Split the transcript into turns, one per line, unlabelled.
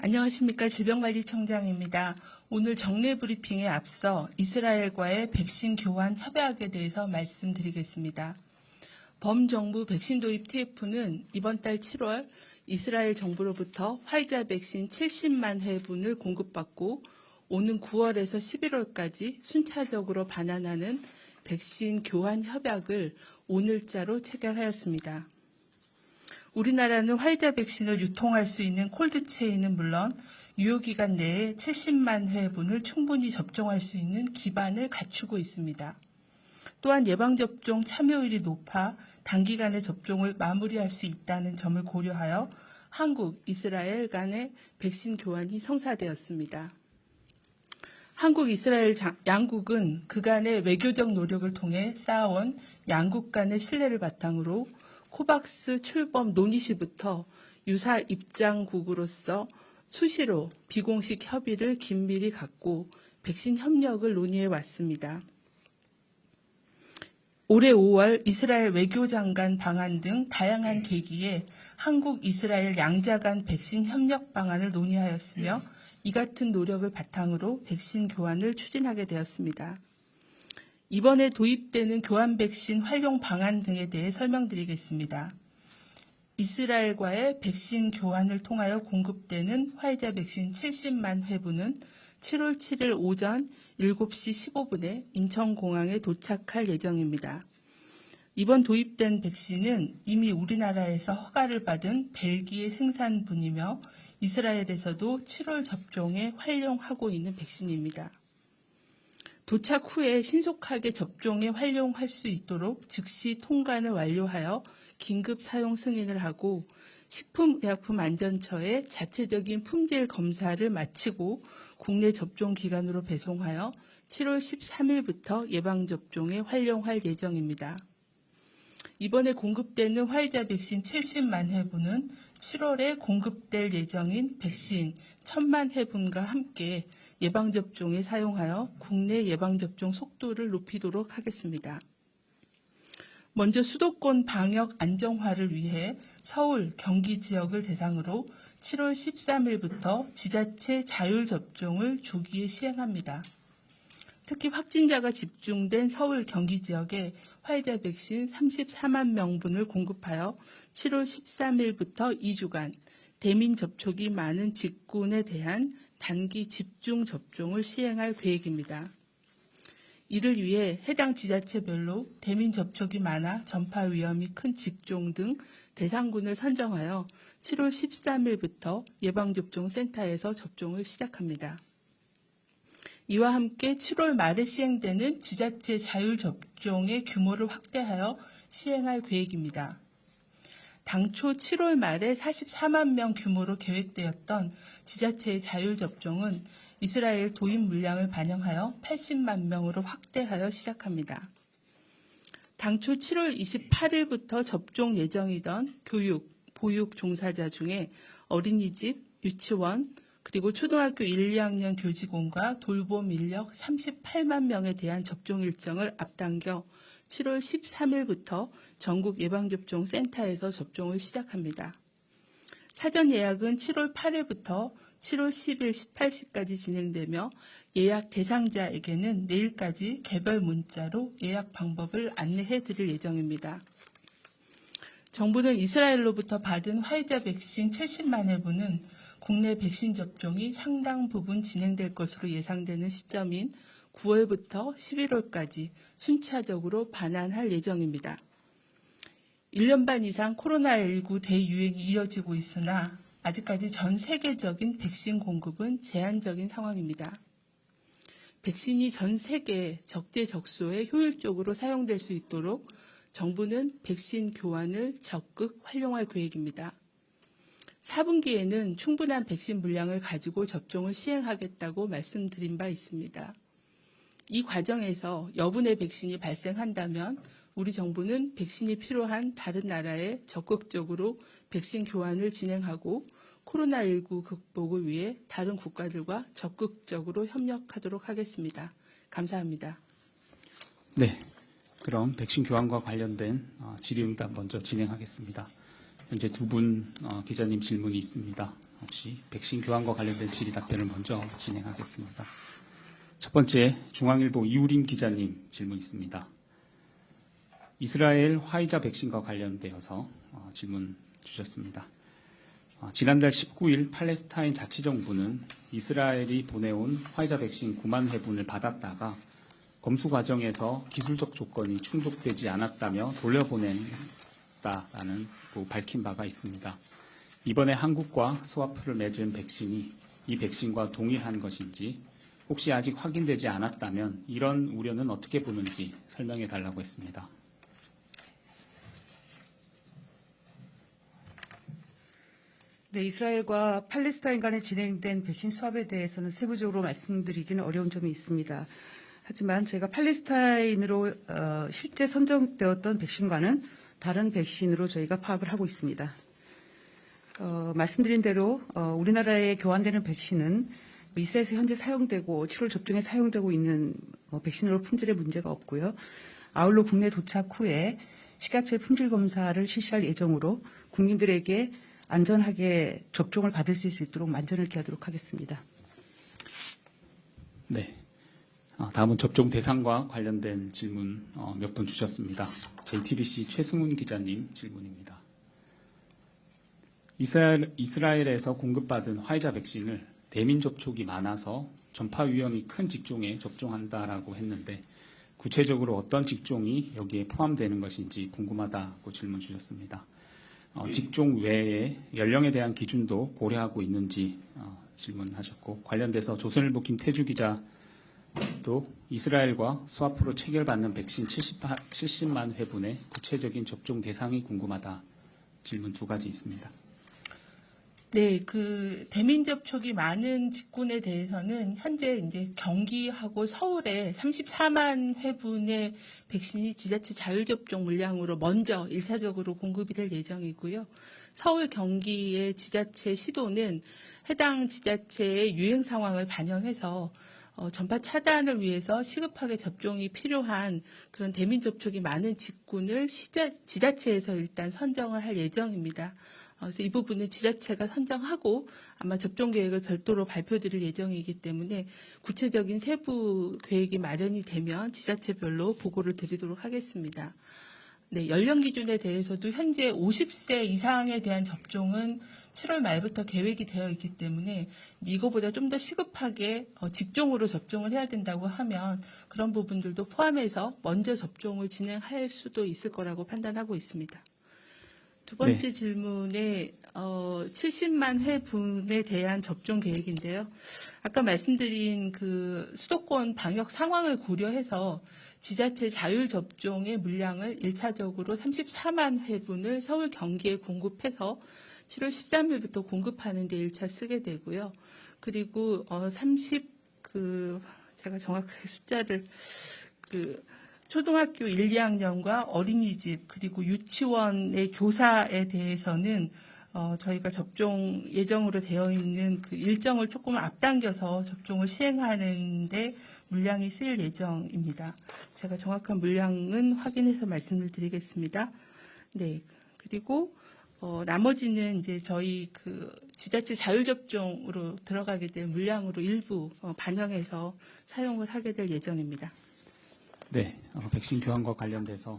안녕하십니까. 질병관리청장입니다. 오늘 정례 브리핑에 앞서 이스라엘과의 백신 교환 협약에 대해서 말씀드리겠습니다. 범정부 백신 도입 TF는 이번 달 7월 이스라엘 정부로부터 화이자 백신 70만 회분을 공급받고 오는 9월에서 11월까지 순차적으로 반환하는 백신 교환 협약을 오늘자로 체결하였습니다. 우리나라는 화이자 백신을 유통할 수 있는 콜드체인은 물론 유효기간 내에 70만 회분을 충분히 접종할 수 있는 기반을 갖추고 있습니다. 또한 예방접종 참여율이 높아 단기간에 접종을 마무리할 수 있다는 점을 고려하여 한국, 이스라엘 간의 백신 교환이 성사되었습니다. 한국, 이스라엘 양국은 그간의 외교적 노력을 통해 쌓아온 양국 간의 신뢰를 바탕으로 코박스 출범 논의 시부터 유사 입장국으로서 수시로 비공식 협의를 긴밀히 갖고 백신 협력을 논의해 왔습니다. 올해 5월 이스라엘 외교장관 방한 등 다양한 계기에 한국, 이스라엘 양자 간 백신 협력 방안을 논의하였으며 이 같은 노력을 바탕으로 백신 교환을 추진하게 되었습니다. 이번에 도입되는 교환 백신 활용 방안 등에 대해 설명드리겠습니다. 이스라엘과의 백신 교환을 통하여 공급되는 화이자 백신 70만 회분은 7월 7일 오전 7시 15분에 인천공항에 도착할 예정입니다. 이번 도입된 백신은 이미 우리나라에서 허가를 받은 벨기에 생산분이며 이스라엘에서도 7월 접종에 활용하고 있는 백신입니다. 도착 후에 신속하게 접종에 활용할 수 있도록 즉시 통관을 완료하여 긴급 사용 승인을 하고 식품의약품안전처에 자체적인 품질 검사를 마치고 국내 접종 기관으로 배송하여 7월 13일부터 예방접종에 활용할 예정입니다. 이번에 공급되는 화이자 백신 70만 회분은 7월에 공급될 예정인 백신 1000만 회분과 함께 예방접종에 사용하여 국내 예방접종 속도를 높이도록 하겠습니다. 먼저 수도권 방역 안정화를 위해 서울, 경기 지역을 대상으로 7월 13일부터 지자체 자율접종을 조기에 시행합니다. 특히 확진자가 집중된 서울, 경기 지역에 화이자 백신 34만 명분을 공급하여 7월 13일부터 2주간 대민 접촉이 많은 직군에 대한 단기 집중 접종을 시행할 계획입니다. 이를 위해 해당 지자체별로 대민 접촉이 많아 전파 위험이 큰 직종 등 대상군을 선정하여 7월 13일부터 예방접종 센터에서 접종을 시작합니다. 이와 함께 7월 말에 시행되는 지자체 자율접종의 규모를 확대하여 시행할 계획입니다. 당초 7월 말에 44만 명 규모로 계획되었던 지자체의 자율접종은 이스라엘 도입 물량을 반영하여 80만 명으로 확대하여 시작합니다. 당초 7월 28일부터 접종 예정이던 교육, 보육 종사자 중에 어린이집, 유치원, 그리고 초등학교 1, 2학년 교직원과 돌봄 인력 38만 명에 대한 접종 일정을 앞당겨 7월 13일부터 전국 예방접종 센터에서 접종을 시작합니다. 사전 예약은 7월 8일부터 7월 10일 18시까지 진행되며 예약 대상자에게는 내일까지 개별 문자로 예약 방법을 안내해 드릴 예정입니다. 정부는 이스라엘로부터 받은 화이자 백신 70만 회분은 국내 백신 접종이 상당 부분 진행될 것으로 예상되는 시점인 9월부터 11월까지 순차적으로 반환할 예정입니다. 1년 반 이상 코로나19 대유행이 이어지고 있으나 아직까지 전 세계적인 백신 공급은 제한적인 상황입니다. 백신이 전 세계 적재적소에 효율적으로 사용될 수 있도록 정부는 백신 교환을 적극 활용할 계획입니다. 4분기에는 충분한 백신 물량을 가지고 접종을 시행하겠다고 말씀드린 바 있습니다. 이 과정에서 여분의 백신이 발생한다면 우리 정부는 백신이 필요한 다른 나라에 적극적으로 백신 교환을 진행하고 코로나19 극복을 위해 다른 국가들과 적극적으로 협력하도록 하겠습니다. 감사합니다.
네, 그럼 백신 교환과 관련된 질의응답 먼저 진행하겠습니다. 현재 두 분 기자님 질문이 있습니다. 혹시 백신 교환과 관련된 질의 답변을 먼저 진행하겠습니다. 첫 번째, 중앙일보 이우림 기자님 질문 있습니다. 이스라엘 화이자 백신과 관련되어서 질문 주셨습니다. 지난달 19일 팔레스타인 자치정부는 이스라엘이 보내온 화이자 백신 9만 회분을 받았다가 검수 과정에서 기술적 조건이 충족되지 않았다며 돌려보냈다라는 밝힌 바가 있습니다. 이번에 한국과 스와프를 맺은 백신이 이 백신과 동일한 것인지 혹시 아직 확인되지 않았다면 이런 우려는 어떻게 보는지 설명해 달라고 했습니다.
네, 이스라엘과 팔레스타인 간에 진행된 백신 수합에 대해서는 세부적으로 말씀드리기는 어려운 점이 있습니다. 하지만 저희가 팔레스타인으로 실제 선정되었던 백신과는 다른 백신으로 저희가 파악을 하고 있습니다. 말씀드린 대로 우리나라에 교환되는 백신은 이스라엘에서 현재 사용되고 7월 접종에 사용되고 있는 백신으로 품질에 문제가 없고요. 아울러 국내 도착 후에 식약처의 품질 검사를 실시할 예정으로 국민들에게 안전하게 접종을 받을 수 있도록 만전을 기하도록 하겠습니다.
네. 다음은 접종 대상과 관련된 질문 몇 분 주셨습니다. JTBC 최승훈 기자님 질문입니다. 이스라엘에서 공급받은 화이자 백신을 대민 접촉이 많아서 전파 위험이 큰 직종에 접종한다라고 했는데 구체적으로 어떤 직종이 여기에 포함되는 것인지 궁금하다고 질문 주셨습니다. 직종 외에 연령에 대한 기준도 고려하고 있는지 질문하셨고, 관련돼서 조선일보 김태주 기자도 이스라엘과 스와프로 체결받는 백신 70만 회분의 구체적인 접종 대상이 궁금하다 질문 두 가지 있습니다.
네, 그 대민 접촉이 많은 직군에 대해서는 현재 이제 경기하고 서울에 34만 회분의 백신이 지자체 자율접종 물량으로 먼저 1차적으로 공급이 될 예정이고요. 서울, 경기의 지자체 시도는 해당 지자체의 유행 상황을 반영해서 전파 차단을 위해서 시급하게 접종이 필요한 그런 대민 접촉이 많은 직군을 지자체에서 일단 선정을 할 예정입니다. 그래서 이 부분은 지자체가 선정하고 아마 접종 계획을 별도로 발표드릴 예정이기 때문에 구체적인 세부 계획이 마련이 되면 지자체별로 보고를 드리도록 하겠습니다. 네, 연령 기준에 대해서도 현재 50세 이상에 대한 접종은 7월 말부터 계획이 되어 있기 때문에 이거보다 좀 더 시급하게 직종으로 접종을 해야 된다고 하면 그런 부분들도 포함해서 먼저 접종을 진행할 수도 있을 거라고 판단하고 있습니다. 두 번째 질문에 70만 회분에 대한 접종 계획인데요. 아까 말씀드린 그 수도권 방역 상황을 고려해서 지자체 자율 접종의 물량을 1차적으로 34만 회분을 서울 경기에 공급해서 7월 13일부터 공급하는 데 1차 쓰게 되고요. 그리고 제가 정확하게 숫자를 초등학교 1, 2학년과 어린이집 그리고 유치원의 교사에 대해서는 저희가 접종 예정으로 되어 있는 그 일정을 조금 앞당겨서 접종을 시행하는데 물량이 쓰일 예정입니다. 제가 정확한 물량은 확인해서 말씀을 드리겠습니다. 네, 그리고 나머지는 이제 저희 그 지자체 자율접종으로 들어가게 될 물량으로 일부 반영해서 사용을 하게 될 예정입니다.
네, 백신 교환과 관련돼서